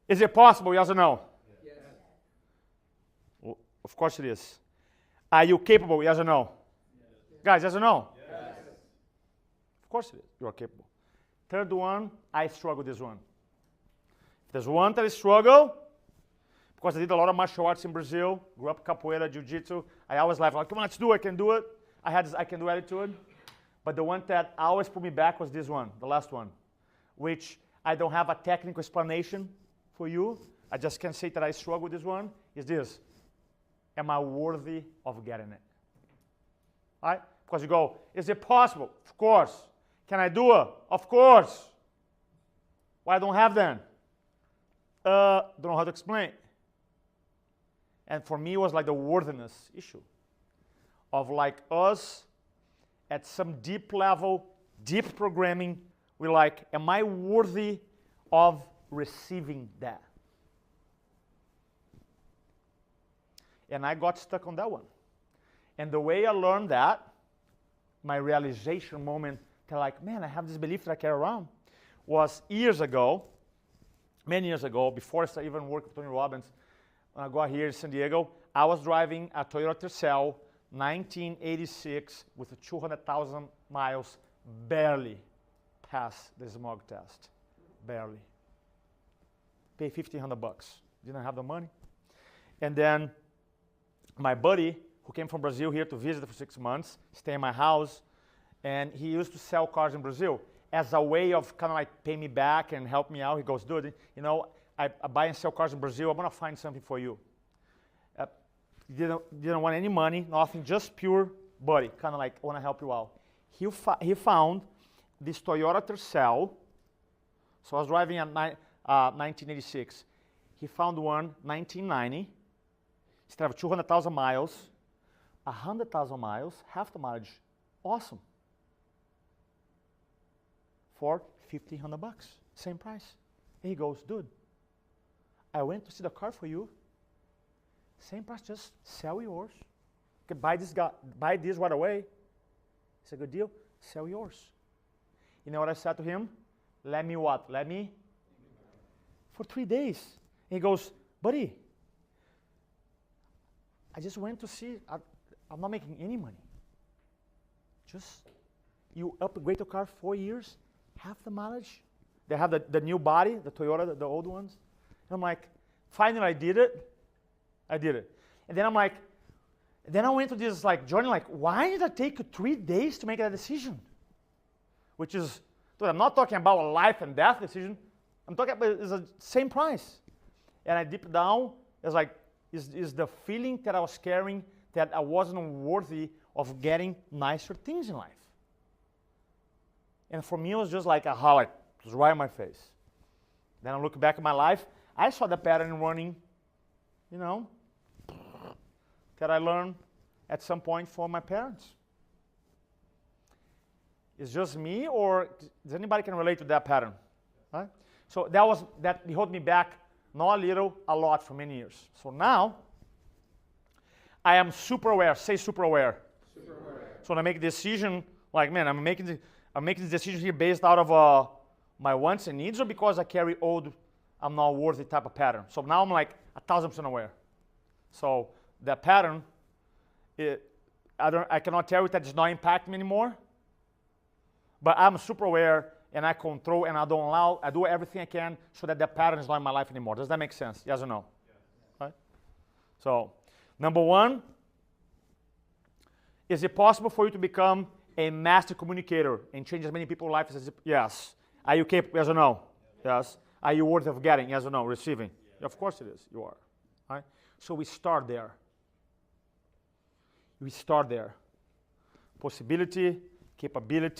Is it possible? Yes or no? Yes. Well, of course it is. Are you capable? Yes or no? Yes. Guys, yes or no? Yes. Of course it is. You are capable. Third one, I struggle with this one. If there's one that I struggle, because I did a lot of martial arts in Brazil, grew up capoeira, jiu-jitsu, I always laugh, like, come on, let's do it, I can do it. I had this I can do attitude. But the one that always put me back was this one, the last one, which I don't have a technical explanation for you. I just can say that I struggle with this one, is this. Am I worthy of getting it? All right? Because you go, is it possible? Of course. Can I do it? Of course. Why I don't have then? Don't know how to explain. And for me, it was like the worthiness issue of like us at some deep level, deep programming. We're like, am I worthy of receiving that? And I got stuck on that one. And the way I learned that, my realization moment, that like, man, I have this belief that I carry around, was years ago, many years ago, before I even worked with Tony Robbins, when I got here in San Diego, I was driving a Toyota Tercel 1986 with 200,000 miles, barely passed the smog test, barely. Paid $1,500, didn't have the money. And then my buddy, who came from Brazil here to visit for 6 months, stay in my house, and he used to sell cars in Brazil as a way of kind of like pay me back and help me out. He goes, dude, you know, I buy and sell cars in Brazil. I'm going to find something for you. Didn't want any money, nothing, just pure buddy, kind of like, I want to help you out. He found this Toyota Tercel. So I was driving a 1986. He found one 1990. Instead of 200,000 miles, 100,000 miles, half the mileage. Awesome. For $1,500, same price. And he goes, dude, I went to see the car for you. Same price, just sell yours. You can buy this right away. It's a good deal. Sell yours. You know what I said to him? Let me what? Let me? For 3 days. And he goes, buddy, I just went to see, I'm not making any money. Just, you upgrade the car 4 years, half the mileage. They have the new body, the Toyota, the old ones. And I'm like, finally I did it. I did it. And then I'm like, then I went to this like journey, like, why did it take 3 days to make that decision? Which is, dude, I'm not talking about a life and death decision. I'm talking about it's the same price. And I deep down, it's like, is the feeling that I was carrying that I wasn't worthy of getting nicer things in life. And for me, it was just like a highlight. It was right in my face. Then I look back at my life, I saw the pattern running, you know, that I learned at some point from my parents. It's just me, or does anybody can relate to that pattern? Right? So that held me back, not a little, a lot for many years. So now, I am super aware. Say super aware. Super aware. So when I make a decision, like, man, I'm making this decision here based out of my wants and needs, or because I carry old, I'm not worthy type of pattern. So now I'm like 1,000% aware. So that pattern, I cannot tell you that it's not impacting me anymore. But I'm super aware, and I control, and I do everything I can so that pattern is not in my life anymore. Does that make sense? Yes or no? Yes. Right? So, number one, is it possible for you to become a master communicator and change as many people's lives as yes. Are you capable? Yes or no? Yes. Are you worthy of getting? Yes or no? Receiving? Yeah. Of course it is. You are. Right? So we start there. We start there. Possibility, capability,